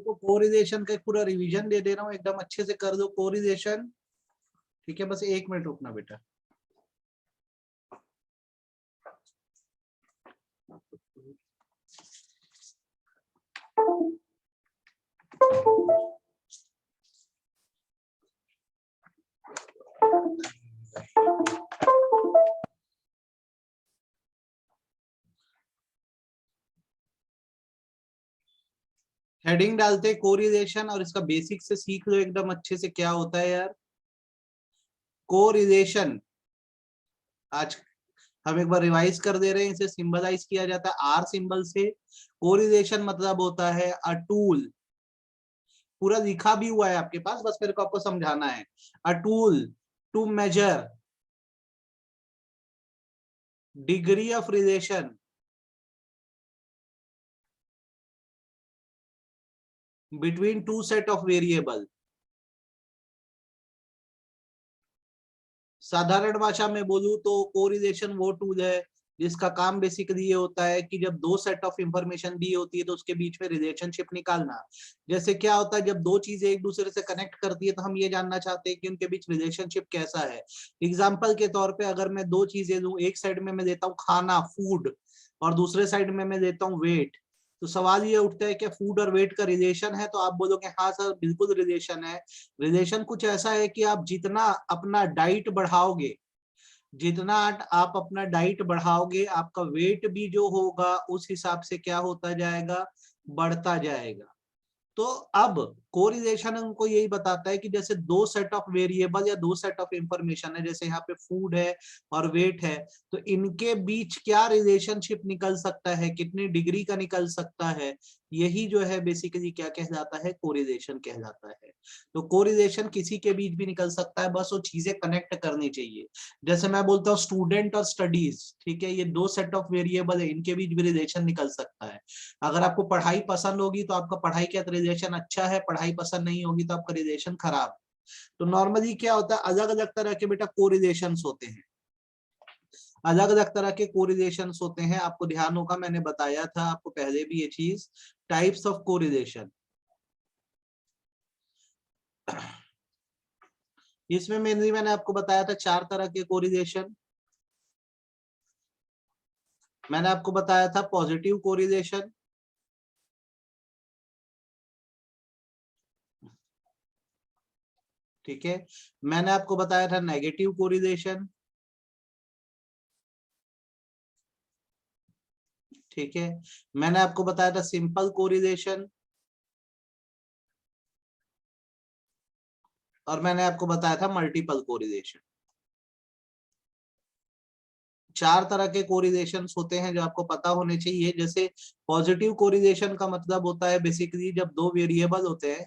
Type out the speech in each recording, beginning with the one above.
को कोरिलेशन का एक पूरा रिवीजन दे दे रहा हूँ, एकदम अच्छे से कर दो कोरिलेशन। ठीक है, बस 1 मिनट रुकना बेटा। हेडिंग डालते कोरिलेशन और इसका बेसिक से सीख लो एकदम अच्छे से क्या होता है यार कोरिलेशन। आज हम एक बार रिवाइज कर दे रहे हैं, इसे सिंबलाइज किया जाता है आर सिंबल से। कोरिलेशन मतलब होता है अ टूल, पूरा लिखा भी हुआ है आपके पास, बस मेरे को आपको समझाना है। A tool to measure degree of relation between two set of variable. साधारण भाषा में बोलूं तो कोरिलेशन वो टूल है जिसका काम बेसिकली ये होता है कि जब दो सेट ऑफ इंफॉर्मेशन दी होती है तो उसके बीच में रिलेशनशिप निकालना। जैसे क्या होता है, जब दो चीजें एक दूसरे से कनेक्ट करती है तो हम ये जानना चाहते हैं कि उनके बीच रिलेशनशिप कैसा है। एग्जाम्पल के तौर पे अगर मैं दो चीजें दूं, एक साइड में मैं देता हूँ खाना फूड और दूसरे साइड में मैं देता हूँ वेट, तो सवाल ये उठता है कि फूड और वेट का रिलेशन है, तो आप बोलोगे हाँ सर बिल्कुल रिलेशन है। रिलेशन कुछ ऐसा है कि आप जितना अपना डाइट बढ़ाओगे, जितना आप अपना डाइट बढ़ाओगे आपका वेट भी जो होगा उस हिसाब से क्या होता जाएगा, बढ़ता जाएगा। तो अब कोरिलेशन हमको यही बताता है कि जैसे दो सेट ऑफ वेरिएबल या दो सेट ऑफ इंफॉर्मेशन है, जैसे यहाँ पे फूड है और वेट है, तो इनके बीच क्या रिलेशनशिप निकल सकता है, कितनी डिग्री का निकल सकता है, यही जो है बेसिकली क्या कहलाता है, कोरिलेशन कहलाता है। तो कोरिलेशन किसी के बीच भी निकल सकता है, बस वो चीजें कनेक्ट करनी चाहिए। जैसे मैं बोलता हूँ स्टूडेंट और स्टडीज, ठीक है, ये दो सेट ऑफ वेरिएबल है, इनके बीच भी रिलेशन निकल सकता है। अगर आपको पढ़ाई पसंद होगी तो आपका पढ़ाई के साथ रिलेशन अच्छा है, पढ़ाई पसंद नहीं होगी तो आपका रिलेशन खराब। तो नॉर्मली क्या होता है, अलग अलग तरह के बेटा कोरिलेशंस होते हैं, अलग अलग तरह के कोरिलेशंस होते हैं। आपको ध्यान होगा मैंने बताया था आपको पहले भी ये चीज, टाइप्स ऑफ कोरिलेशन। इसमें मेनली मैंने आपको बताया था 4 तरह के कोरिलेशन। मैंने आपको बताया था पॉजिटिव कोरिलेशन, ठीक है। मैंने आपको बताया था नेगेटिव कोरिलेशन, ठीक है। मैंने आपको बताया था सिंपल कोरिलेशन, और मैंने आपको बताया था मल्टीपल कोरिलेशन। 4 तरह के कोरिलेशंस होते हैं जो आपको पता होने चाहिए। जैसे पॉजिटिव कोरिलेशन का मतलब होता है बेसिकली जब दो वेरिएबल होते हैं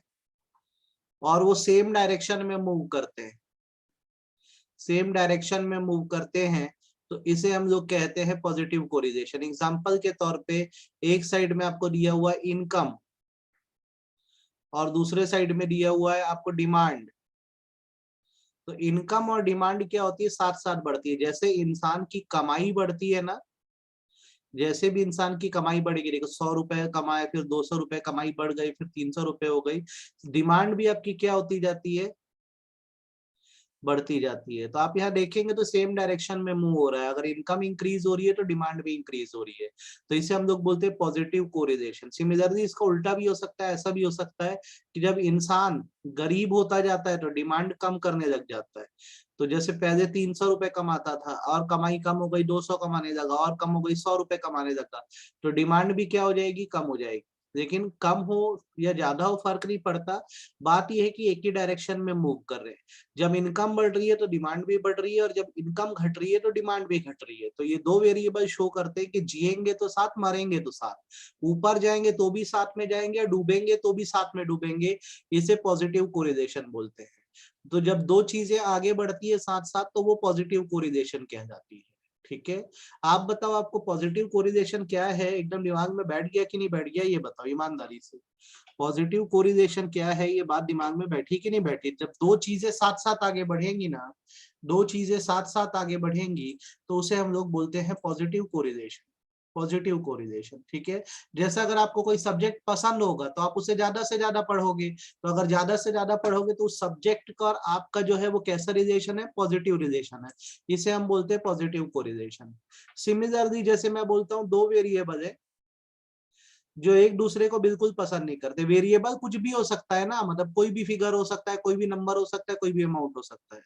और वो सेम डायरेक्शन में मूव करते हैं, सेम डायरेक्शन में मूव करते हैं, तो इसे हम लोग कहते हैं पॉजिटिव कोरिलेशन। एग्जांपल के तौर पे एक साइड में आपको दिया हुआ इनकम और दूसरे साइड में दिया हुआ है आपको डिमांड। तो इनकम और डिमांड क्या होती है, साथ साथ बढ़ती है। जैसे इंसान की कमाई बढ़ती है ना, जैसे भी इंसान की कमाई बढ़ेगी, देखो 100 रुपए कमाए, फिर 200 रुपए कमाई बढ़ गई, फिर 300 रुपए हो गई, डिमांड भी आपकी क्या होती जाती है, बढ़ती जाती है। तो आप यहाँ देखेंगे तो सेम डायरेक्शन में मूव हो रहा है, अगर इनकम इंक्रीज हो रही है तो डिमांड भी इंक्रीज हो रही है। तो इसे हम लोग बोलते हैं पॉजिटिव कोरिलेशन। सिमिलरली इसका उल्टा भी हो सकता है, ऐसा भी हो सकता है कि जब इंसान गरीब होता जाता है तो डिमांड कम करने लग जाता है। तो जैसे पहले 300 रुपए कमाता था और कमाई कम हो गई, 200 कमाने लगा, और कम हो गई 100 रुपए कमाने लगा, तो डिमांड भी क्या हो जाएगी, कम हो जाएगी। लेकिन कम हो या ज्यादा हो फर्क नहीं पड़ता, बात यह है कि एक ही डायरेक्शन में मूव कर रहे हैं। जब इनकम बढ़ रही है तो डिमांड भी बढ़ रही है, और जब इनकम घट रही है तो डिमांड भी घट रही है। तो ये दो वेरिएबल शो करते हैं कि जिएंगे तो साथ, मरेंगे तो साथ, ऊपर जाएंगे तो भी साथ में जाएंगे, डूबेंगे तो भी साथ में डूबेंगे। इसे पॉजिटिव कोरिलेशन बोलते हैं। तो जब दो चीजें आगे बढ़ती है साथ साथ तो वो पॉजिटिव कोरिलेशन कहलाती है, ठीक है। आप बताओ आपको पॉजिटिव कोरिलेशन क्या है, एकदम दिमाग में बैठ गया कि नहीं बैठ गया, ये बताओ ईमानदारी से। पॉजिटिव कोरिलेशन क्या है, ये बात दिमाग में बैठी कि नहीं बैठी। जब दो चीजें साथ साथ आगे बढ़ेंगी ना, दो चीजें साथ साथ आगे बढ़ेंगी तो उसे हम लोग बोलते हैं पॉजिटिव कोरिलेशन। Positive correlation. ठीक है, जैसे अगर आपको कोई सब्जेक्ट पसंद होगा तो आप उसे ज्यादा से ज्यादा पढ़ोगे, तो अगर ज्यादा से ज्यादा पढ़ोगे तो उस सब्जेक्ट का और आपका जो है वो कैसा रिलेशन है, पॉजिटिव रिलेशन है, इसे हम बोलते हैं पॉजिटिव कोरिलेशन। सिमिलरली जैसे मैं बोलता हूँ दो वेरिएबल है जो एक दूसरे को बिल्कुल पसंद नहीं करते, वेरिएबल कुछ भी हो सकता है ना, मतलब कोई भी फिगर हो सकता है, कोई भी नंबर हो सकता है, कोई भी अमाउंट हो सकता है।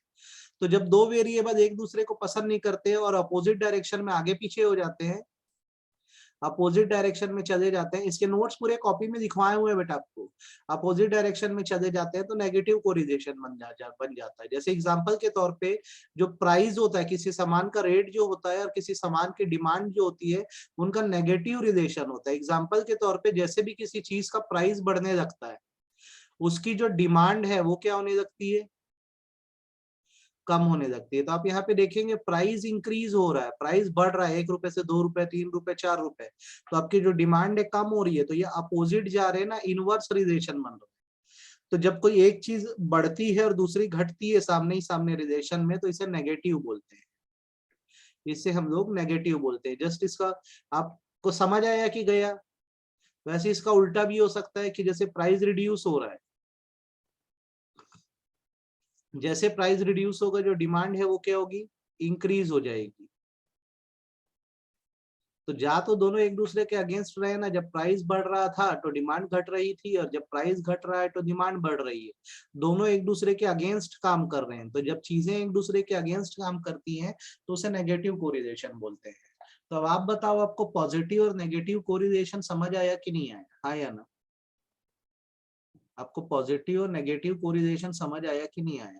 तो जब दो वेरिएबल एक दूसरे को पसंद नहीं करते और अपोजिट डायरेक्शन में आगे पीछे हो जाते हैं, अपोजिट डायरेक्शन में चले जाते हैं, इसके नोट्स पूरे कॉपी में लिखवाए हुए हैं बेटा आपको, अपोजिट डायरेक्शन में चले जाते हैं तो नेगेटिव कोरिलेशन बन जाता है। जैसे एग्जांपल के तौर पे जो प्राइस होता है, किसी सामान का रेट जो होता है और किसी सामान की डिमांड जो होती है, उनका नेगेटिव रिलेशन होता है। एग्जाम्पल के तौर पे जैसे भी किसी चीज का प्राइस बढ़ने लगता है, उसकी जो डिमांड है वो क्या होने लगती है, कम होने लगती है। तो आप यहाँ पे देखेंगे प्राइस इंक्रीज हो रहा है, प्राइस बढ़ रहा है, 1 रुपए से 2 रुपए, 3 रुपए, 4 रुपए, तो आपकी जो डिमांड है कम हो रही है, तो ये अपोजिट जा रहे हैं ना, इनवर्स रिलेशन बन रहा है। तो जब कोई एक चीज बढ़ती है और दूसरी घटती है सामने ही सामने रिलेशन में, तो इसे नेगेटिव बोलते हैं, इसे हम लोग नेगेटिव बोलते हैं। जस्ट इसका आपको समझ आया कि गया? वैसे इसका उल्टा भी हो सकता है कि जैसे प्राइस रिड्यूस हो रहा है, जैसे प्राइस रिड्यूस होगा जो डिमांड है वो क्या होगी, इंक्रीज हो जाएगी। तो जा तो दोनों एक दूसरे के अगेंस्ट रहे ना, जब प्राइस बढ़ रहा था तो डिमांड घट रही थी, और जब प्राइस घट रहा है तो डिमांड बढ़ रही है, दोनों एक दूसरे के अगेंस्ट काम कर रहे हैं। तो जब चीजें एक दूसरे के अगेंस्ट काम करती हैं तो उसे नेगेटिव कोरिलेशन बोलते हैं। तो अब आप बताओ, आपको पॉजिटिव और नेगेटिव कोरिलेशन समझ आया कि नहीं आया, हाँ या ना? आपको पॉजिटिव और नेगेटिव कोरिलेशन समझ आया कि नहीं आया?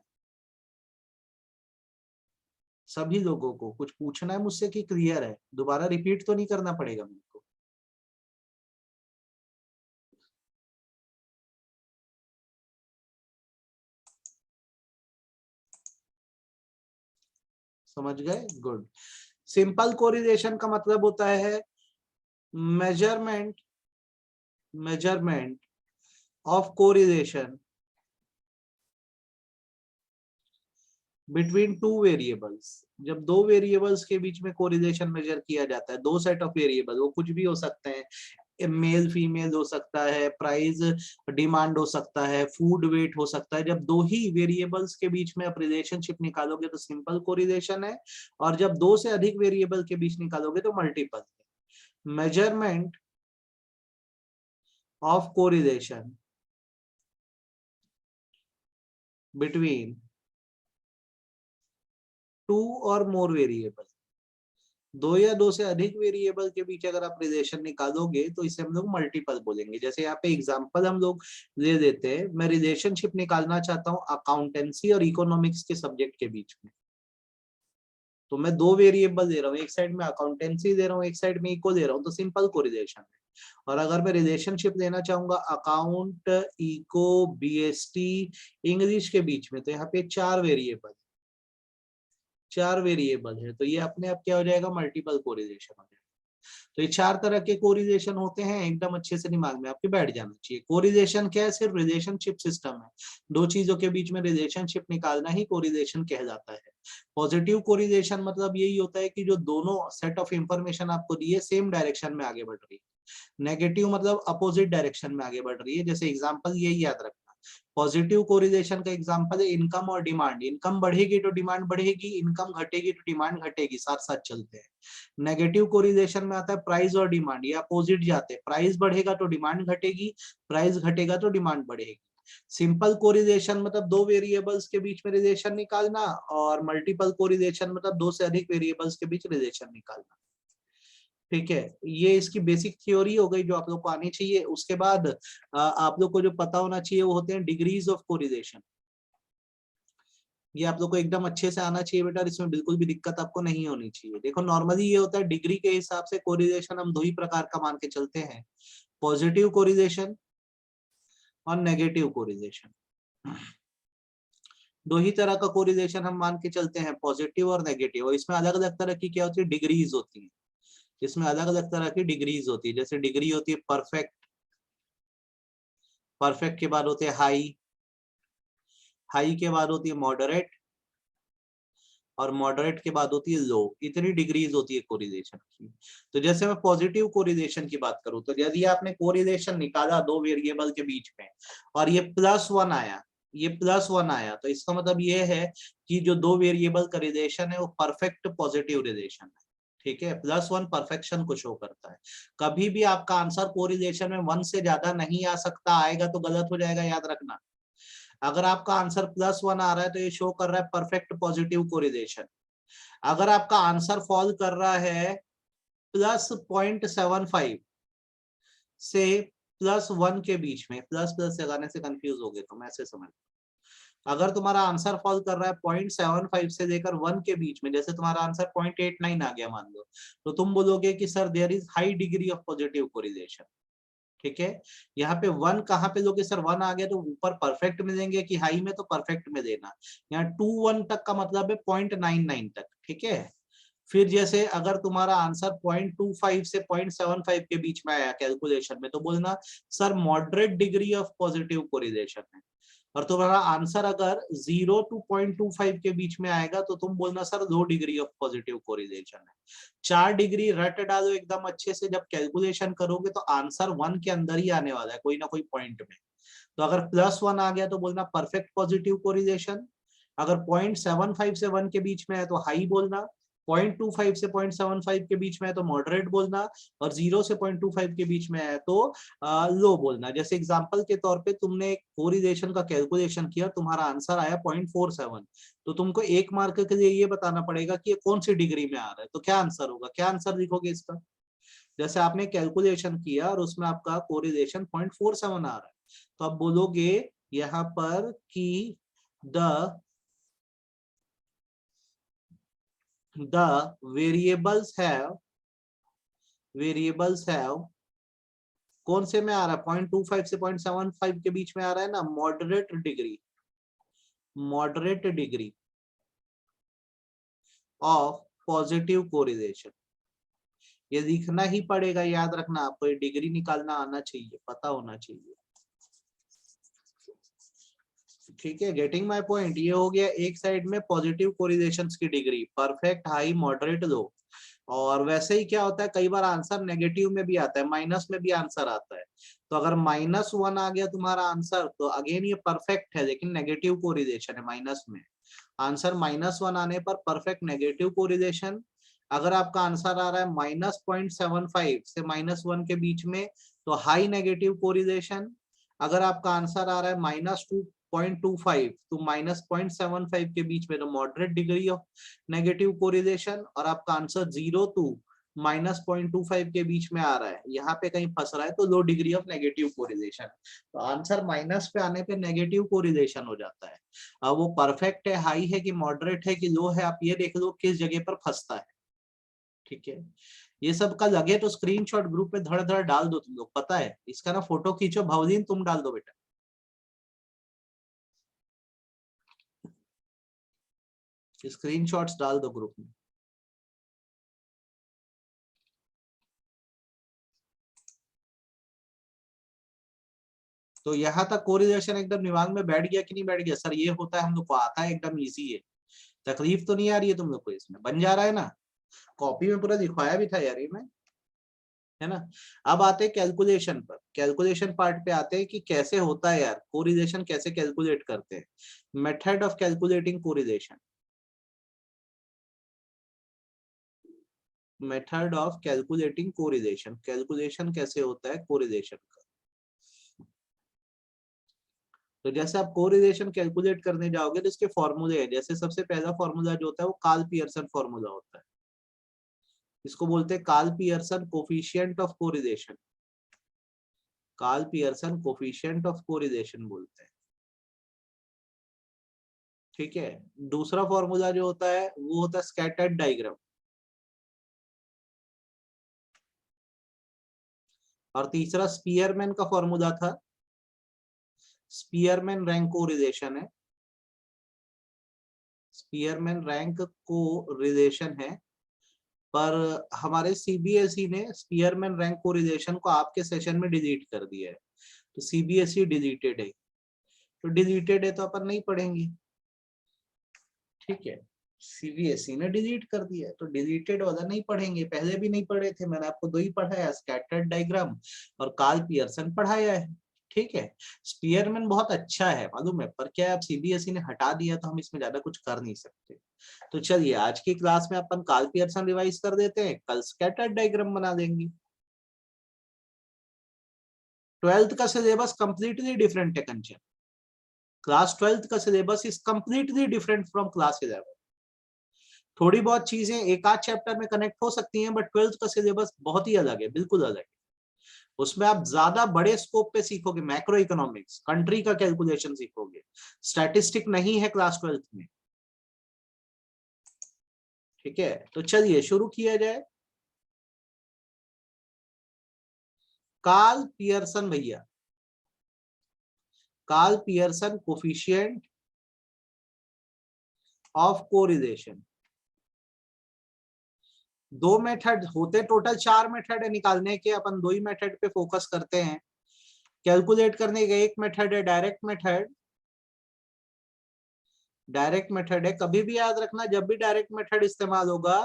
सभी लोगों को कुछ पूछना है मुझसे कि क्लियर है? दोबारा रिपीट तो नहीं करना पड़ेगा मेरे को? समझ गए? गुड। सिंपल कोरिलेशन का मतलब होता है measurement measurement of correlation between two variables. जब दो वेरिएबल्स के बीच में कोरिलेशन मेजर किया जाता है, दो सेट ऑफ वेरिएबल, वो कुछ भी हो सकते हैं, मेल फीमेल हो सकता है, प्राइस डिमांड हो सकता है, फूड वेट हो सकता है। जब दो ही वेरिएबल्स के बीच में आप रिलेशनशिप निकालोगे तो सिंपल कोरिलेशन है, और जब दो से अधिक वेरिएबल के बीच निकालोगे तो मल्टीपल है। Measurement of correlation between two और मोर वेरिएबल, दो या दो से अधिक वेरिएबल के बीच अगर आप रिलेशन निकालोगे तो इसे हम लोग मल्टीपल बोलेंगे। जैसे यहाँ पे एग्जांपल हम लोग ले देते हैं, मैं रिलेशनशिप निकालना चाहता हूँ अकाउंटेंसी और इकोनॉमिक्स के सब्जेक्ट के बीच में, तो मैं दो वेरिएबल दे रहा हूँ, एक साइड में अकाउंटेंसी दे रहा हूँ, एक साइड में इको दे रहा हूँ, तो सिंपल कोरिलेशन है। और अगर मैं रिलेशनशिप लेना चाहूंगा अकाउंट, इको, बीएसटी, इंग्लिश के बीच में, तो यहाँ पे चार वेरिएबल है, तो ये अपने आप क्या हो जाएगा, मल्टीपल कोरिलेशन हो जाएगा। तो ये चार तरह के कोरिलेशन होते हैं, एकदम अच्छे से दिमाग में आपके बैठ जाना चाहिए। कोरिलेशन क्या है, सिर्फ रिलेशनशिप सिस्टम है, दो चीजों के बीच में रिलेशनशिप निकालना ही कोरिलेशन कहलाता है। पॉजिटिव कोरिलेशन मतलब यही होता है कि जो दोनों सेट ऑफ इंफॉर्मेशन आपको दी है सेम डायरेक्शन में आगे बढ़ रही है। नेगेटिव मतलब अपोजिट डायरेक्शन में आगे बढ़ रही है। जैसे एग्जांपल यही याद रखना, पॉजिटिव कोरिलेशन का एग्जांपल है इनकम और डिमांड, इनकम बढ़ेगी तो डिमांड बढ़ेगी, इनकम घटेगी तो डिमांड घटेगी, साथ साथ चलते हैं। नेगेटिव कोरिलेशन में आता है प्राइस और डिमांड, ये अपोजिट जाते हैं, प्राइस बढ़ेगा तो डिमांड घटेगी, प्राइस घटेगा तो डिमांड बढ़ेगी। सिंपल कोरिलेशन मतलब दो वेरिएबल्स के बीच में रिलेशन निकालना, और मल्टीपल कोरिलेशन मतलब दो से अधिक वेरिएबल्स के बीच रिलेशन निकालना। ठीक है, ये इसकी बेसिक थ्योरी हो गई जो आप लोग को आनी चाहिए। उसके बाद आप लोग को जो पता होना चाहिए वो होते हैं डिग्रीज ऑफ कोरिलेशन। ये आप लोग को एकदम अच्छे से आना चाहिए बेटा, इसमें बिल्कुल भी दिक्कत आपको नहीं होनी चाहिए। देखो नॉर्मली ये होता है डिग्री के हिसाब से कोरिलेशन हम दो ही प्रकार का मान के चलते हैं, पॉजिटिव कोरिलेशन और नेगेटिव कोरिलेशन। दो ही तरह का कोरिलेशन हम मान के चलते हैं, पॉजिटिव और नेगेटिव, और इसमें अलग अलग तरह की क्या होती है, डिग्रीज होती है। इसमें अलग अलग तरह की डिग्रीज होती है। जैसे डिग्री होती है परफेक्ट, परफेक्ट के बाद होते हैं हाई, हाई के बाद होती है मॉडरेट, और मॉडरेट के बाद होती है लो। इतनी डिग्रीज होती है कोरिलेशन की। तो जैसे मैं पॉजिटिव कोरिलेशन की बात करूं, तो यदि आपने कोरिलेशन निकाला दो वेरिएबल के बीच में और ये +1 आया, ये +1 आया, तो इसका मतलब ये है कि जो दो वेरिएबल का रिलेशन है वो परफेक्ट पॉजिटिव रिलेशन है। ठीक है, +1 परफेक्शन को शो करता है। कभी भी आपका आंसर कोरिलेशन में 1 से ज्यादा नहीं आ सकता, आएगा तो गलत हो जाएगा, याद रखना। अगर आपका आंसर +1 आ रहा है तो ये शो कर रहा है परफेक्ट पॉजिटिव कोरिलेशन। अगर आपका आंसर फॉल कर रहा है +0.75 से +1 के बीच में, प्लस प्लस लगाने से कंफ्यूज हो गए तो मैं ऐसे समझ, अगर तुम्हारा आंसर फॉल कर रहा है 0.75 से लेकर 1 के बीच में, जैसे तुम्हारा आंसर 0.89 आ गया मान लो, तो तुम बोलोगे कि sir there is high degree of positive correlation. ठीक है, यहाँ पे 1 कहाँ पे लोगे सर? 1 आ गया तो ऊपर परफेक्ट में देंगे कि हाई में? तो परफेक्ट में देना। यहाँ 2 1 तक का मतलब है 0.99 तक। ठीक है, फिर जैसे अगर तुम्हारा आंसर 0.25 से 0.75 के बीच में आया कैलकुलेशन में, तो बोलना sir moderate degree of positive correlation है। और तुम्हारा आंसर अगर 0 to 0.25 के बीच में आएगा तो तुम बोलना sir low degree of positive correlation है। 4 डिग्री रट डालो एकदम अच्छे से, जब कैलकुलेशन करोगे तो आंसर 1 के अंदर ही आने वाला है, कोई ना कोई पॉइंट में। तो अगर +1 आ गया तो बोलना परफेक्ट पॉजिटिव कोरिलेशन। अगर 0.75 से 1 के बीच में है तो हाई बोलना, 0.25 से 0.75 के बीच में है तो मॉडरेट बोलना, और 0 से 0.25 के बीच में है तो लो बोलना। जैसे एग्जांपल के तौर पे तुमने कोरिलेशन का कैलकुलेशन किया, तुम्हारा आंसर आया 0.47, तो तुमको 1 मार्क के लिए ये बताना पड़ेगा कि ये कौन सी डिग्री में आ रहा है। तो क्या आंसर होगा, क्या आंसर लिखोगे इसका? जैसे आपने कैलकुलेशन किया और उसमें आपका कोरिलेशन 0.47 आ रहा है, तो आप बोलोगे यहाँ पर कि द variables have कौन से में आ रहा है? 0.25 से 0.75 के बीच में आ रहा है ना, moderate degree of positive correlation. ये लिखना ही पड़ेगा, याद रखना आपको, ये डिग्री निकालना आना चाहिए, पता होना चाहिए। ठीक है, गेटिंग माय पॉइंट? ये हो गया एक साइड में पॉजिटिव कोरिलेशंस की डिग्री, परफेक्ट, हाई, मॉडरेट, लो। और वैसे ही क्या होता है, कई बार आंसर नेगेटिव में भी आता है, माइनस में भी आंसर आता है। तो अगर -1 आ गया तुम्हारा आंसर, तो अगेन ये परफेक्ट है लेकिन नेगेटिव कोरिलेशन है, माइनस में। आंसर -1 आने पर परफेक्ट नेगेटिव कोरिलेशन। अगर आपका आंसर आ रहा है -0.75 से -1 के बीच में, तो हाई नेगेटिव कोरिलेशन। अगर आपका आंसर आ रहा है -2.25 तो -0.75 के बीच में, तो moderate degree of negative correlation. और आपका आंसर 0 to -0.25 के बीच में आ रहा है, यहाँ पे कहीं फंस रहा है, तो लो डिग्री ऑफ नेगेटिव कोरिलेशन। तो आंसर माइनस पे आने पे नेगेटिव कोरिलेशन हो जाता है। अब वो परफेक्ट है, हाई है कि मॉडरेट है कि लो है, आप ये देख लो किस जगह पर फंसता है। ठीक है, ये सब का लगे तो स्क्रीनशॉट ग्रुप पे धड़ धड़ डाल दो तुम लोग, पता है इसका ना, फोटो खींचो, भवलीन तुम डाल दो बेटा, स्क्रीनशॉट्स डाल दो ग्रुप में। तो यहाँ तक कोरिलेशन एकदम दिमाग में बैठ गया कि नहीं बैठ गया? सर ये होता है, हम लोग को आता है, एकदम इजी है, तकलीफ तो नहीं आ रही है तुम लोग को, इसमें बन जा रहा है ना। कॉपी में पूरा लिखवाया भी था यार ये मैं, है ना। अब आते हैं कैलकुलेशन पर, कैलकुलेशन पार्ट पे आते हैं कि कैसे होता है यार कोरिलेशन, कैसे कैलकुलेट करते हैं। Method of calculating correlation, method of calculating correlation, calculation कैसे होता है कोरिलेशन का। तो जैसे आप कोरिलेशन कैलकुलेट करने जाओगे तो इसके फॉर्मूले हैं। जैसे सबसे पहला फॉर्मूला जो होता है वो कार्ल पियर्सन फॉर्मूला होता है, इसको बोलते हैं Karl Pearson coefficient of correlation, Karl Pearson coefficient of correlation बोलते हैं। ठीक है, दूसरा फॉर्मूला जो होता है वो होता है स्कैटर्ड डायग्राम, और तीसरा स्पीयरमैन का फॉर्मूला था, स्पीयरमैन रैंक को रिलेशन है, स्पीयरमैन रैंक को रिलेशन है। पर हमारे सीबीएसई ने स्पीयरमैन रैंक को रिलेशन को आपके सेशन में डिलीट कर दिया है, तो सीबीएसई डिलीटेड है, तो डिलीटेड है तो अपन नहीं पढ़ेंगे। ठीक है, सीबीएसई ने डिलीट कर दिया है, तो डिलीटेड वाला नहीं पढ़ेंगे, पहले भी नहीं पढ़े थे, मैंने आपको 2 ही पढ़ाया, स्कैटर्ड डायग्राम और कार्ल पियर्सन पढ़ाया है। ठीक है, स्पीयरमैन बहुत अच्छा है मालूम है, पर क्या आप सीबीएसई ने हटा दिया तो हम इसमें ज्यादा कुछ कर नहीं सकते। तो चलिए आज की क्लास में अपन कार्ल पियर्सन रिवाइज कर देते हैं, कल स्कैटर्ड डायग्राम बना देंगे। 12th का सिलेबस कंप्लीटली डिफरेंट है कंचन। क्लास 12th का syllabus is completely different from class 11। थोड़ी बहुत चीजें एक आध चैप्टर में कनेक्ट हो सकती हैं, बट 12th का सिलेबस बहुत ही अलग है, बिल्कुल अलग है। उसमें आप ज्यादा बड़े स्कोप पे सीखोगे, मैक्रो इकोनॉमिक्स, कंट्री का कैलकुलेशन सीखोगे, स्टैटिस्टिक नहीं है क्लास 12th में। ठीक है, तो चलिए शुरू किया जाए। कार्ल पियर्सन भैया, Karl Pearson coefficient of correlation. 2 method होते, टोटल 4 मेथड है निकालने के, अपन 2 ही मेथड पे फोकस करते हैं। कैलकुलेट करने का एक मेथड है डायरेक्ट मेथड, डायरेक्ट मेथड है। कभी भी याद रखना, जब भी डायरेक्ट मेथड इस्तेमाल होगा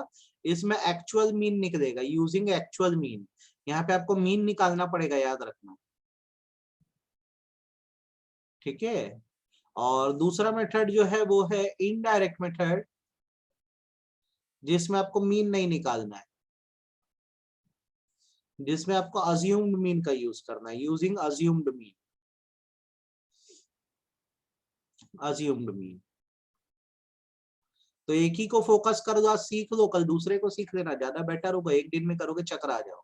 इसमें एक्चुअल मीन निकलेगा, यूजिंग एक्चुअल मीन। यहाँ पे आपको मीन निकालना पड़ेगा, याद रखना। ठीक है, और दूसरा मेथड जो है वो है इनडायरेक्ट मेथड, जिसमें आपको मीन नहीं निकालना है, जिसमें आपको अज्यूम्ड मीन का यूज करना है, using assumed mean, assumed mean. तो एक ही को फोकस कर दो, आज सीख लो, कल दूसरे को सीख लेना, ज्यादा बेटर होगा। एक दिन में करोगे चक्कर आ जाओ।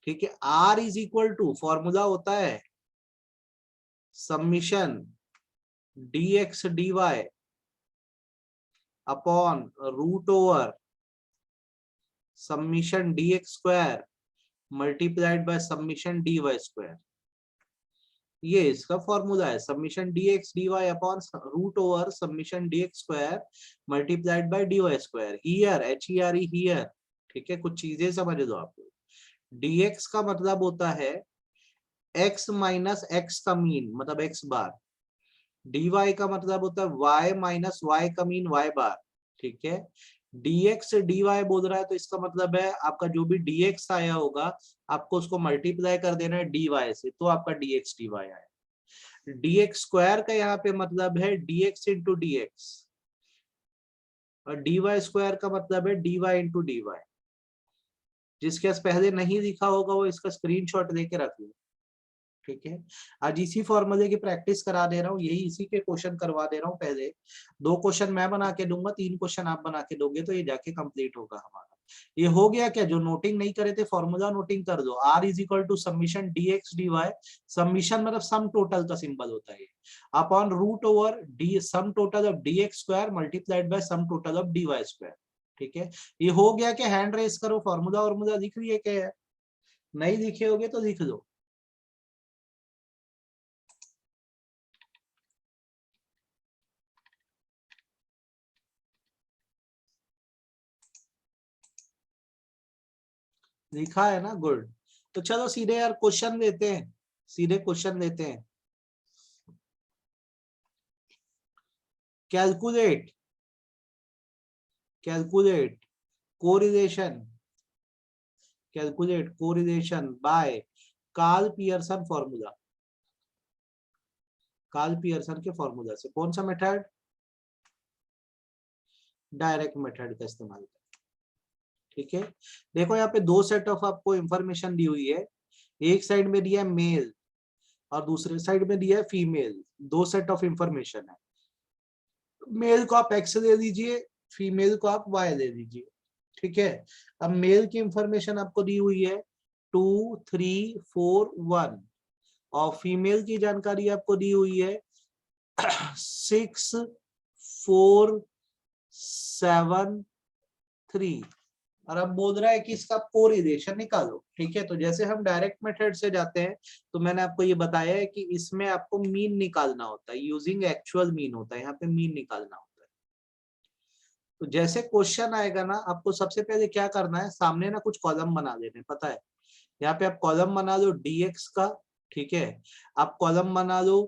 ठीक है, r is equal to, formula होता है summation dx dy upon root over summation dx square multiplied by summation dy square. ये इसका फॉर्मूला है, summation dx dy upon root over summation dx square multiplied by dy square. Here HERE here. ठीक है, कुछ चीजें समझ लो आप। dx का मतलब होता है x माइनस x का मीन, मतलब x बार। dy का मतलब होता है y माइनस y का मीन y बार। ठीक है, dx से dy बोल रहा है, तो इसका मतलब है आपका जो भी dx आया होगा आपको उसको मल्टीप्लाई कर देना है dy से, तो आपका dx dy आया। dx स्क्वायर का यहाँ पे मतलब है dx इंटू dx, और dy स्क्वायर का मतलब है dy इंटू dy। जिसके पास पहले नहीं लिखा होगा वो इसका स्क्रीनशॉट लेके रख लो। ठीक है, आज इसी फॉर्मूले की प्रैक्टिस करा दे रहा हूँ, यही इसी के क्वेश्चन करवा दे रहा हूँ। पहले 2 क्वेश्चन मैं बना के दूंगा, 3 क्वेश्चन आप बना के दोगे, तो ये जाके कंप्लीट होगा हमारा। ये हो गया क्या? जो नोटिंग नहीं करे थे फॉर्मूला नोटिंग कर दो। r is equal to summation dx dy, summation मतलब सम टोटल का सिंबल होता है, upon root over the sum total of dx square multiplied by sum total of dy square. ठीक है, ये हो गया कि हैंड रेस करो, फॉर्मूला फॉर्मूला लिख लिए क्या है? नहीं लिखे होगे तो लिख लो। लिखा है ना, गुड। तो चलो सीधे यार क्वेश्चन लेते हैं, सीधे क्वेश्चन लेते हैं। Calculate, calculate correlation, calculate correlation by Karl Pearson formula. Karl Pearson के फॉर्मूला से कौन सा मेथड? डायरेक्ट मेथड का इस्तेमाल करें। ठीक है, देखो यहाँ पे 2 सेट ऑफ आपको इंफॉर्मेशन दी हुई है, एक साइड में दिया है मेल और दूसरे साइड में दिया है फीमेल। 2 सेट ऑफ इंफॉर्मेशन है, मेल को आप एक्स ले लीजिए, फीमेल को आप वाई ले लीजिए। ठीक है, अब मेल की इंफॉर्मेशन आपको दी हुई है 2 3 4 1, और फीमेल की जानकारी आपको दी हुई है 6 4 7 3, और अब बोल रहा है कि इसका कोरिलेशन निकालो। ठीक है, तो जैसे हम डायरेक्ट मेथड से जाते हैं, तो मैंने आपको ये बताया है कि इसमें आपको मीन निकालना होता है, यूजिंग एक्चुअल मीन होता है, यहाँ पे मीन निकालना होता है। तो जैसे क्वेश्चन आएगा ना, आपको सबसे पहले क्या करना है, सामने ना कुछ कॉलम बना लेने, पता है? यहाँ पे आप कॉलम बना लो dx का, ठीक है, आप कॉलम बना लो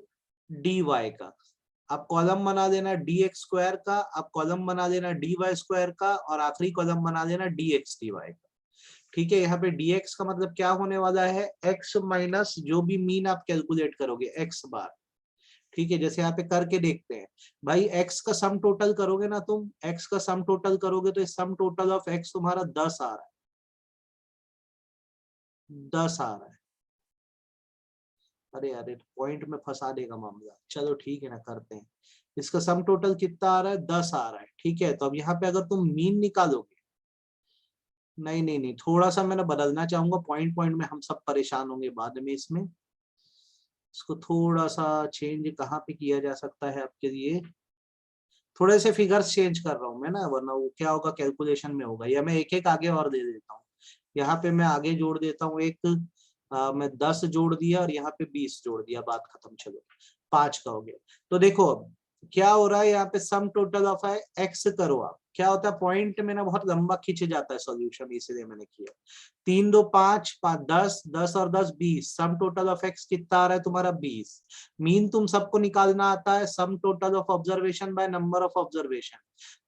dy का, अब कॉलम बना देना dx स्क्वायर का, अब कॉलम बना देना dy स्क्वायर का, और आखिरी कॉलम बना देना dx dy का। ठीक है, यहाँ पे dx का मतलब क्या होने वाला है, x माइनस जो भी मीन आप कैलकुलेट करोगे x बार। ठीक है, जैसे यहाँ पे करके देखते हैं भाई, x का सम टोटल करोगे ना तुम, x का सम टोटल करोगे तो सम टोटल ऑफ x तुम्हारा 10 आ रहा है, 10 आ रहा है। अरे अरे पॉइंट में फंसा देगा मामला, चलो ठीक है ना, करते हैं। इसका सम टोटल कितना आ रहा है, 10 आ रहा है। ठीक है, तो अब यहाँ पे अगर तुम मीन निकालोगे, नहीं नहीं नहीं, थोड़ा सा मैंने बदलना चाहूंगा, पॉइंट पॉइंट में हम सब परेशान होंगे बाद में। इसमें इसको थोड़ा सा चेंज कहाँ पे किया जा सकता है आपके लिए, थोड़े से फिगर्स चेंज कर रहा हूँ मैं ना, वरना वो क्या होगा कैलकुलेशन में होगा, या मैं एक एक आगे और दे देता हूँ। यहाँ पे मैं आगे जोड़ देता हूँ एक, मैं 10 जोड़ दिया और यहाँ पे 20 जोड़ दिया, बात खत्म। चलो 5 का हो गया। तो देखो अब क्या हो रहा है, यहाँ पे सम टोटल ऑफ है एक्स करो आप, क्या होता है पॉइंट में ना बहुत लंबा खींचे जाता है सॉल्यूशन, इसलिए मैंने किया। 3 2 5 5 10, 10 और 10 20, सम टोटल ऑफ एक्स कितना आ रहा है तुम्हारा 20। मीन तुम सबको निकालना आता है, sum total of observation by number of observation.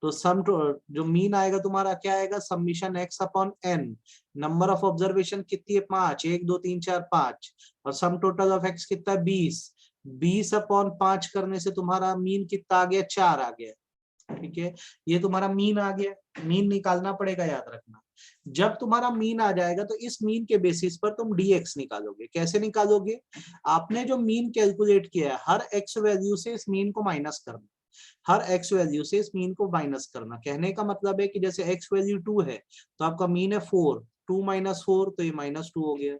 तो जो मीन आएगा तुम्हारा क्या आएगा, summation x upon n. Number of observation कितनी है 5, 1 2 3 4 5, और सम टोटल ऑफ एक्स कितना है 20। 20 अपॉन 5 करने से तुम्हारा मीन कितना आ गया, 4 आ गया। ठीक है, ये तुम्हारा मीन आ गया। मीन निकालना पड़ेगा, याद रखना। जब तुम्हारा मीन आ जाएगा तो इस मीन के बेसिस पर तुम dx निकालोगे। कैसे निकालोगे, आपने जो मीन कैलकुलेट किया है हर x वैल्यू से इस मीन को माइनस करना, हर x वैल्यू से इस मीन को माइनस करना। कहने का मतलब है कि जैसे x वैल्यू 2 है तो आपका मीन है 4, 2 माइनस 4 तो ये -2 हो गया।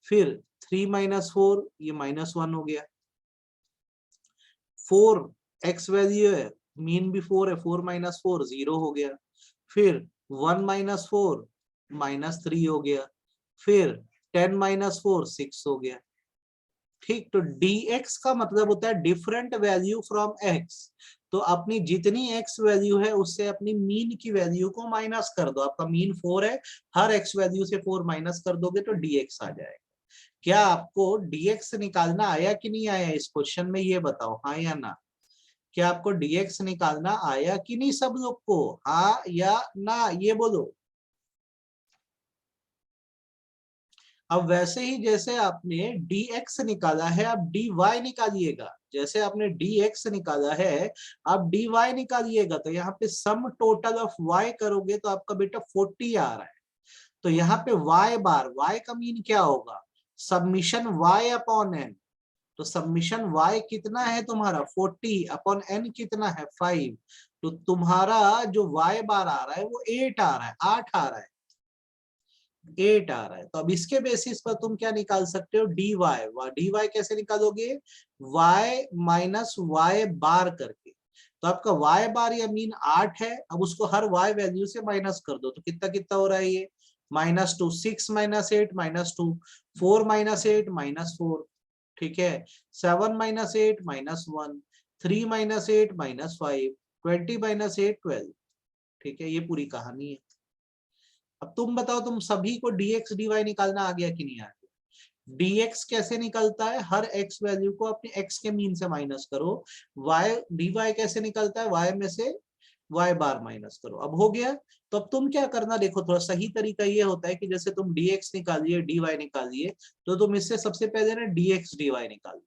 फिर 3 माइनस 4 ये -1 हो गया। 4 x वैल्यू है, मीन भी 4 है, 4 माइनस 4 0 हो गया। फिर 1 माइनस 4 -3 हो गया। फिर 10 माइनस 4 6 हो गया। ठीक, तो dx का मतलब होता है डिफरेंट वैल्यू फ्रॉम x। तो अपनी जितनी x वैल्यू है उससे अपनी मीन की वैल्यू को माइनस कर दो। आपका मीन 4 है, हर x वैल्यू से 4 माइनस कर दोगे तो dx आ जाएगा। क्या आपको dx निकालना आया कि नहीं आया इस क्वेश्चन में, ये बताओ, हाँ या ना। क्या आपको dx निकालना आया कि नहीं सब लोग को, हाँ या ना, ये बोलो। अब वैसे ही जैसे आपने dx निकाला है, अब dy निकालिएगा। जैसे आपने dx निकाला है, अब dy निकालिएगा। तो यहाँ पे सम टोटल ऑफ y करोगे तो आपका बेटा 40 आ रहा है। तो यहाँ पे y बार, y का मीन क्या होगा, सबमिशन y अपॉन n। तो सबमिशन y कितना है तुम्हारा 40 अपॉन n कितना है 5। तो तुम्हारा जो y बार आ रहा है वो 8 आ रहा है, 8 आ रहा है, 8 आ रहा है। तो अब इसके बेसिस पर तुम क्या निकाल सकते हो, dy। dy कैसे निकालोगे, y माइनस y बार करके। तो आपका y बार या मीन 8 है, अब उसको हर y वैल्यू से माइनस कर दो। तो कितना कितना हो रहा है ये, -2, 6 माइनस 8 -2, 4 माइनस 8 -4। ठीक है, 7 माइनस 8 -1, 3 माइनस 8 -5, 20 माइनस 8 12। ठीक है, ये पूरी कहानी है। अब तुम बताओ, तुम सभी को dx dy निकालना आ गया कि नहीं आ गया। dx कैसे निकलता है, हर x वैल्यू को अपने x के मीन से माइनस करो। dy कैसे निकलता है, y में से y बार माइनस करो। अब हो गया। तो अब तुम क्या करना, देखो थोड़ा सही तरीका ये होता है कि जैसे तुम dx निकालिए dy निकालिए, तो तुम इससे सबसे पहले ना dx dy निकालो।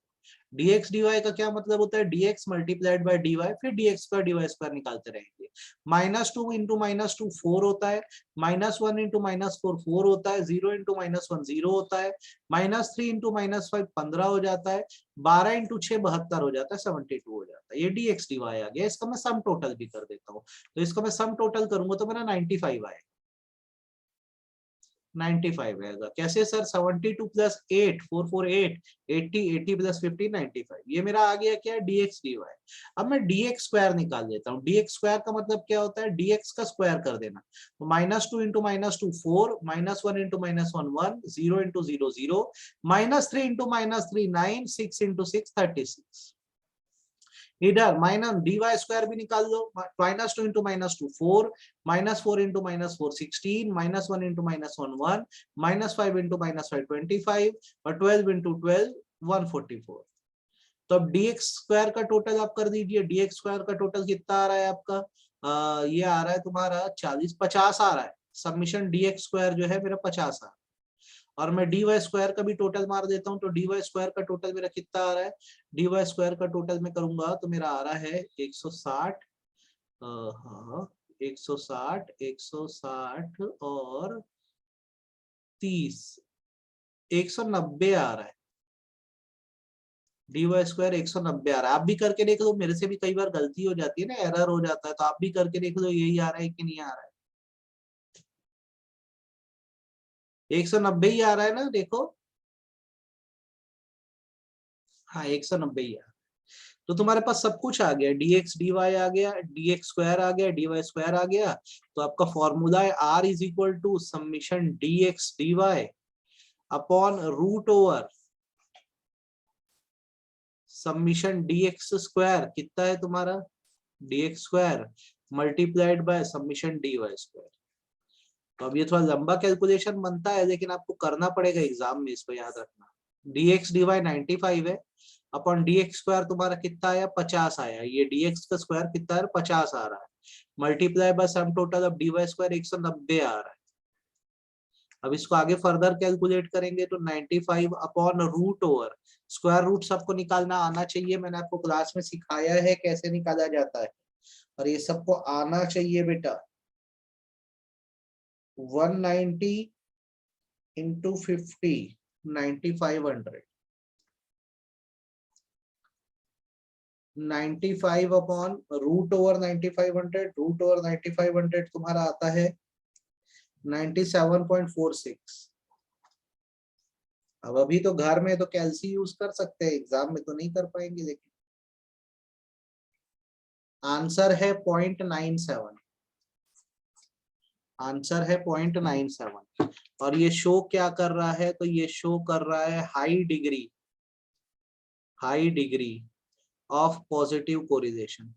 dx dy का क्या मतलब होता है, dx मल्टीप्लाइड बाय dy, फिर dx स्क्वायर dy स्क्वायर निकालते रहेंगे। -2 इंटू -2 4 होता है, -1 इंटू -4 4 होता है, 0 इंटू -1 0 होता है, -3 इंटू -5 15 हो जाता है, 12 इंटू 6 72 हो जाता है, 72 हो जाता है। ये dx dy आ गया। इसका मैं सम टोटल भी कर देता हूँ। तो इसका मैं सम टोटल करूंगा तो मेरा 95 आएगा, 95 आएगा। कैसे सर, 72 प्लस 8 448 80 80 प्लस 50 95। ये मेरा आ गया क्या, dx dy। अब मैं dx स्क्वायर निकाल लेता हूँ। dx स्क्वायर का मतलब क्या होता है, dx का स्क्वायर कर देना। तो -2 into -2 4, -1 into -1 1, 0 into 0 0, -3 into -3 9, 6 into 6 36। इधर माइनस dy स्क्वायर भी निकाल लो। -2 इंटू -2 4, -4 इंटू -4 16, -1 इंटू -1 1, -5 इंटू -5 25, और 12 इंटू 12 144। तो अब dx स्क्वायर का टोटल आप कर दीजिए। dx स्क्वायर का टोटल कितना आ रहा है आपका? ये आ रहा है तुम्हारा 50 आ रहा है। सबमिशन dx स्क्वायर जो है मेरा 50 आ रहा है। और मैं dy स्क्वायर का भी टोटल मार देता हूँ, तो dy स्क्वायर का टोटल मेरा कितना आ रहा है? dy स्क्वायर का टोटल मैं करूंगा तो मेरा आ रहा है 160, हाँ 160, 160 और 30, 190 आ रहा है। dy स्क्वायर 190 आ रहा है। आप भी करके देख लो, मेरे से भी कई बार गलती हो जाती है ना, एरर हो जाता है, तो आप भी करके देख लो यही आ रहा है कि नहीं आ रहा है। 190 ही आ रहा है ना, देखो। हाँ 190 ही आ रहा है। तो तुम्हारे पास सब कुछ आ गया, dx dy आ गया, dx स्क्वायर आ गया, dy स्क्वायर आ गया। तो आपका फॉर्मूला है r is equal to summation dx dy upon root over summation dx square. कितना है तुम्हारा? dx square multiplied by summation dy square. तो अब ये थोड़ा लंबा कैलकुलेशन बनता है, लेकिन आपको करना पड़ेगा एग्जाम में, इसको याद रखना। dx dy 95 है, अपॉन dx स्क्वायर तुम्हारा कितना आया? 50 आया। ये dx का स्क्वायर कितना है? 50 आ रहा है, multiply by sum total of dy square 190 आ रहा है। अब इसको आगे फर्दर कैलकुलेट करेंगे तो 95 upon root over square root सबको निकालना आना चाहिए। मैंने आपको क्लास में सिखाया है कैसे निकाला जाता है, और ये सबको आना चाहिए बेटा। 190 into 50, 9500, 95 upon root over 9500, root over 9500 तुम्हारा आता है 97.46। अब अभी तो घर में तो कैलसी यूज कर सकते हैं, एग्जाम में तो नहीं कर पाएंगे, लेकिन आंसर है 0.97। आंसर है 0.97। और ये शो क्या कर रहा है? तो ये शो कर रहा है high degree of positive correlation.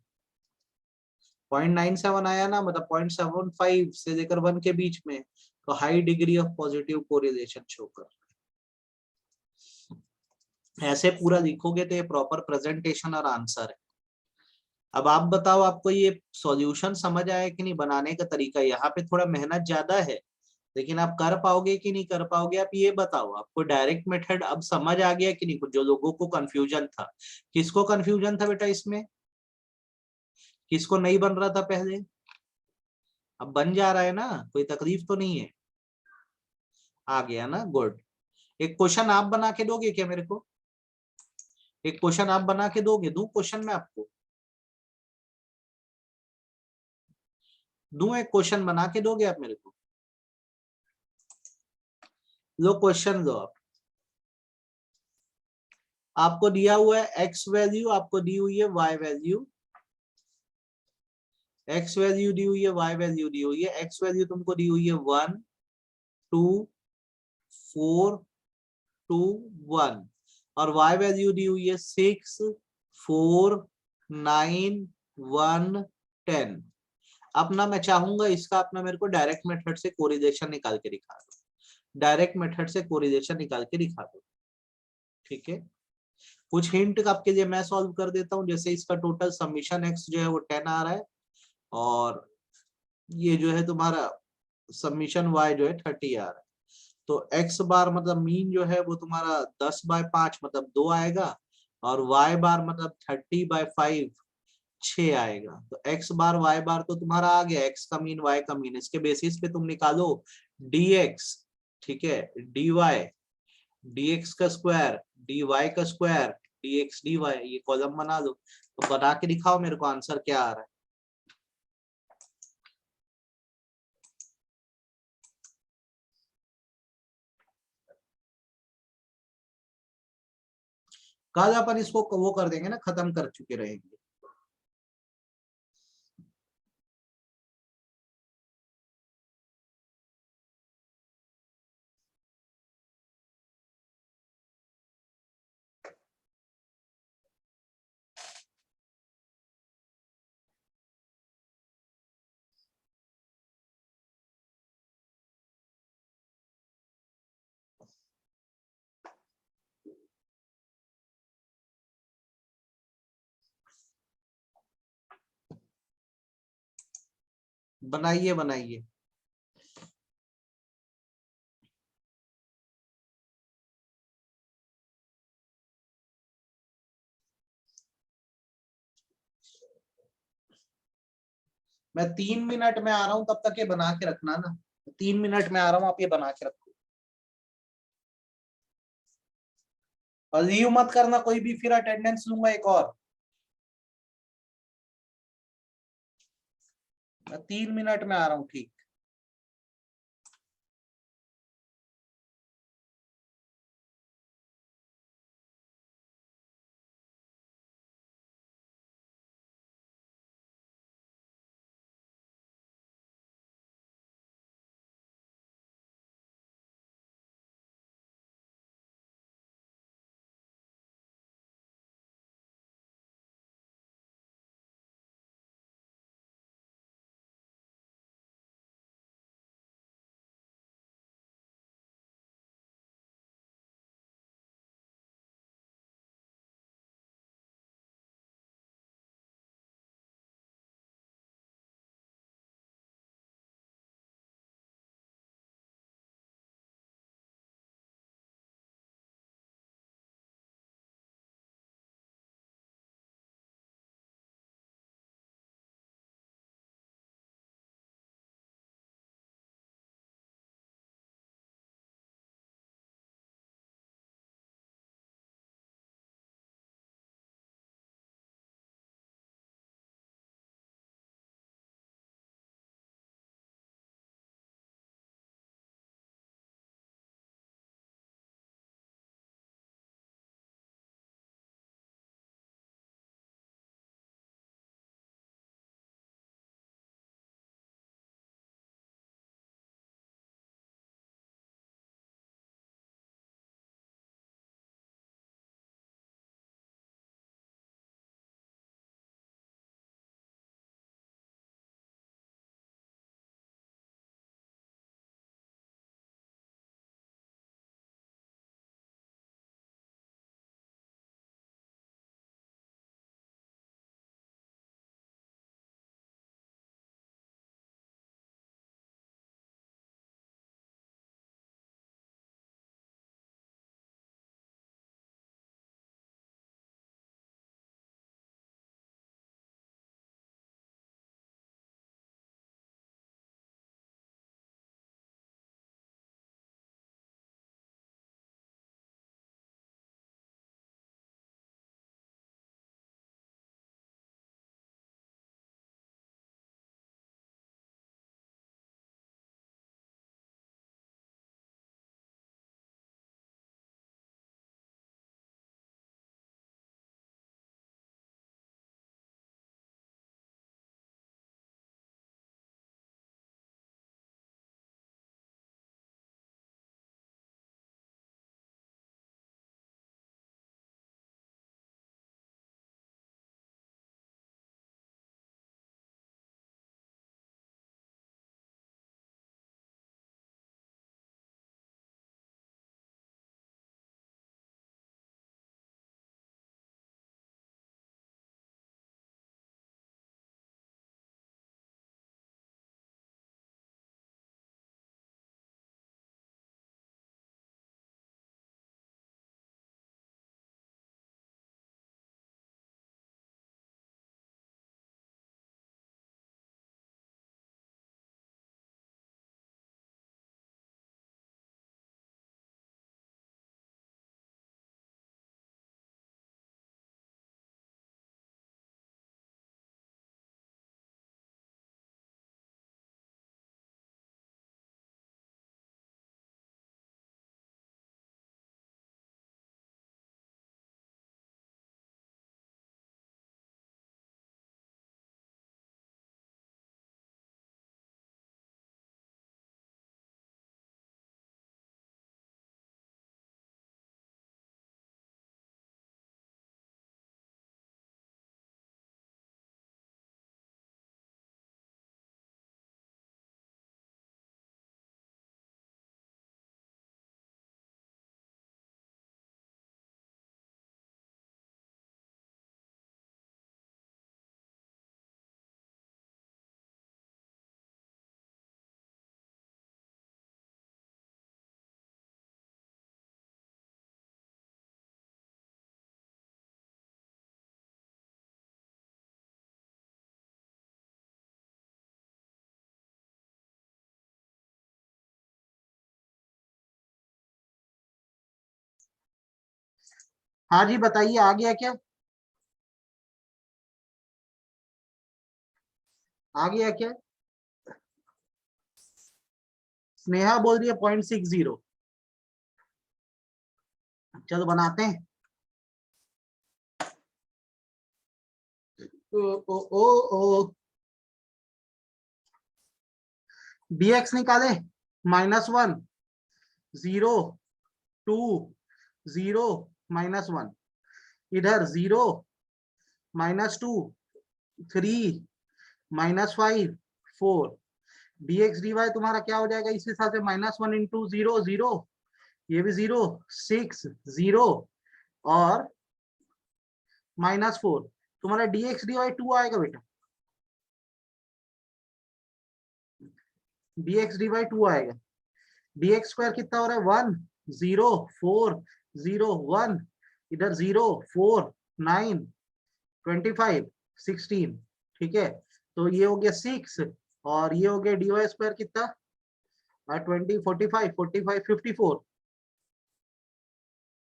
0.97 आया ना, मतलब 0.75 से लेकर 1 के बीच में, तो high degree of positive correlation show कर रहा है। ऐसे पूरा लिखोगे तो ये प्रॉपर प्रेजेंटेशन और आंसर है। अब आप बताओ, आपको ये सॉल्यूशन समझ आया कि नहीं? बनाने का तरीका यहाँ पे थोड़ा मेहनत ज्यादा है, लेकिन आप कर पाओगे कि नहीं कर पाओगे, आप ये बताओ। आपको डायरेक्ट मेथड अब समझ आ गया कि नहीं? जो लोगों को कंफ्यूजन था, किसको कंफ्यूजन था बेटा इसमें? किसको नहीं बन रहा था पहले? अब बन जा रहा है ना, कोई तकलीफ तो नहीं है? आ गया ना, गुड। एक क्वेश्चन आप बना के दोगे क्या मेरे को? एक क्वेश्चन आप बना के दोगे? दूं क्वेश्चन मैं आपको? दूं एक क्वेश्चन बना के दोगे आप मेरे को? लो क्वेश्चन लो आप। आपको दिया हुआ है एक्स वैल्यू, आपको दी हुई है वाई वैल्यू। एक्स वैल्यू दी हुई है, वाई वैल्यू दी हुई है। एक्स वैल्यू तुमको दी हुई है 1 2 4 2 1, और वाई वैल्यू दी हुई है 6 4 9 1 10। अपना मैं चाहूंगा इसका अपना मेरे को डायरेक्ट मेथड से कोरिलेशन निकाल के दिखा दो। डायरेक्ट मेथड से कोरिलेशन निकाल के दिखा दो, ठीक है? कुछ हिंट आपके लिए मैं सॉल्व कर देता हूँ। जैसे इसका टोटल समीशन एक्स जो है वो 10 आ रहा है, और ये जो है तुम्हारा समीशन वाई जो है 30 आ रहा है। तो एक्स बार मतलब मीन जो है वो तुम्हारा 10/5 मतलब 2 आएगा, और वाई बार मतलब 30/5 6 आएगा। तो एक्स बार वाई बार तो तुम्हारा आ गया, एक्स का मीन वाई का मीन। इसके बेसिस पे तुम निकालो dx, ठीक है, dy, dx का स्क्वायर, dy का स्क्वायर, dx dy, ये कॉलम बना लो। तो बना के दिखाओ मेरे को आंसर क्या आ रहा है। कल अपन इसको वो कर देंगे ना, खत्म कर चुके रहेंगे। बनाइए बनाइए। मैं 3 मिनट में आ रहा हूं, तब तक ये बना के रखना ना। 3 मिनट में आ रहा हूं, आप ये बना के रखो। और लीव मत करना कोई भी, फिर अटेंडेंस लूंगा एक और। मैं 3 मिनट में आ रहा हूँ, ठीक। हाँ जी बताइए, आ गया क्या? आ गया क्या? स्नेहा बोल रही है 0.60। चलो बनाते हैं। ओ ओ ओ ओ dx निकाले, -1, 0, 2, 0, -1, इधर 0, -2, 3, -5, 4, dx dy तुम्हारा क्या हो जाएगा इस हिसाब से? -1 इंटू 0, 0, ये भी 0, 6, 0 और -4। तुम्हारा dx dy 2 आएगा बेटा, dx dy 2 आएगा। dx स्क्वायर कितना हो रहा है? 1, 0, 4, 0, 1, इधर 0, 4, 9, 25, 16। ठीक है, तो ये हो गया 6 और ये हो गया dy स्क्वायर कितना? 20, 45, 45, 54,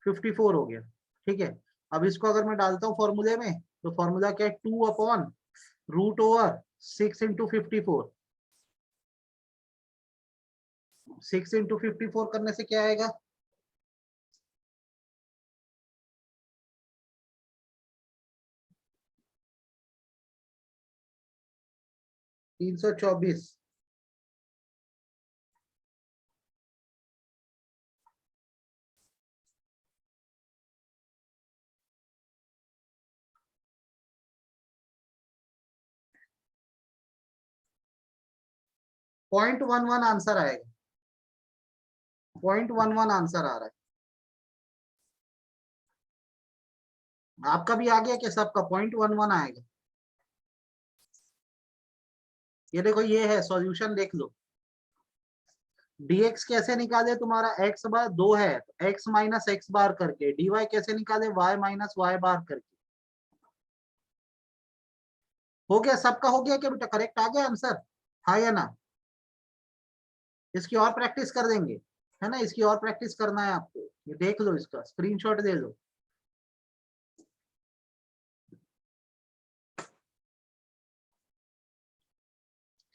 54 हो गया। ठीक है, अब इसको अगर मैं डालता हूँ फॉर्मूले में, तो फॉर्मूला क्या है? 2/√6 इंटू 54। 6 इंटू 54 करने से क्या आएगा? 324। 0.11 आंसर आएगा, 0.11 आंसर आ रहा है। आपका भी आ गया क्या? सबका 0.11 आएगा। ये देखो, ये है सॉल्यूशन, देख लो। dx कैसे निकाले? तुम्हारा x बार 2 है, x माइनस एक्स बार करके। dy कैसे निकाले? y माइनस वाई बार करके। हो गया, सबका हो गया क्या बेटा? करेक्ट आ गया आंसर, हाँ या ना? इसकी और प्रैक्टिस कर देंगे, है ना? इसकी और प्रैक्टिस करना है आपको। ये देख लो, इसका स्क्रीनशॉट दे लो।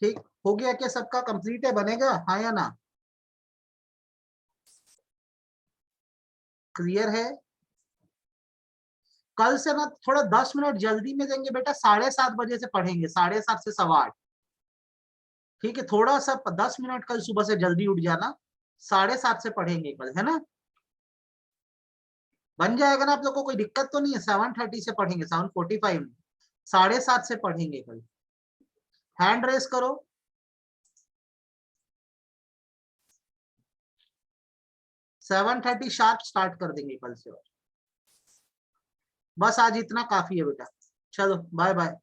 ठीक, हो गया क्या? सबका कंप्लीट है, बनेगा, हाँ या ना? क्लियर है? कल से ना थोड़ा 10 मिनट जल्दी में देंगे बेटा, 7:30 बजे से पढ़ेंगे, 7:30 से 8:15। ठीक है, थोड़ा सा 10 मिनट कल सुबह से जल्दी उठ जाना, 7:30 से पढ़ेंगे कल, है ना? बन जाएगा ना आप लोग को? कोई दिक्कत तो नहीं है? 7:30 से पढ़ेंगे, 7:45 में, 7:30 से पढ़ेंगे कल। हैंड रेस करो। 7:30 शार्प स्टार्ट कर देंगे कल से। बस आज इतना काफी है बेटा, चलो बाय बाय।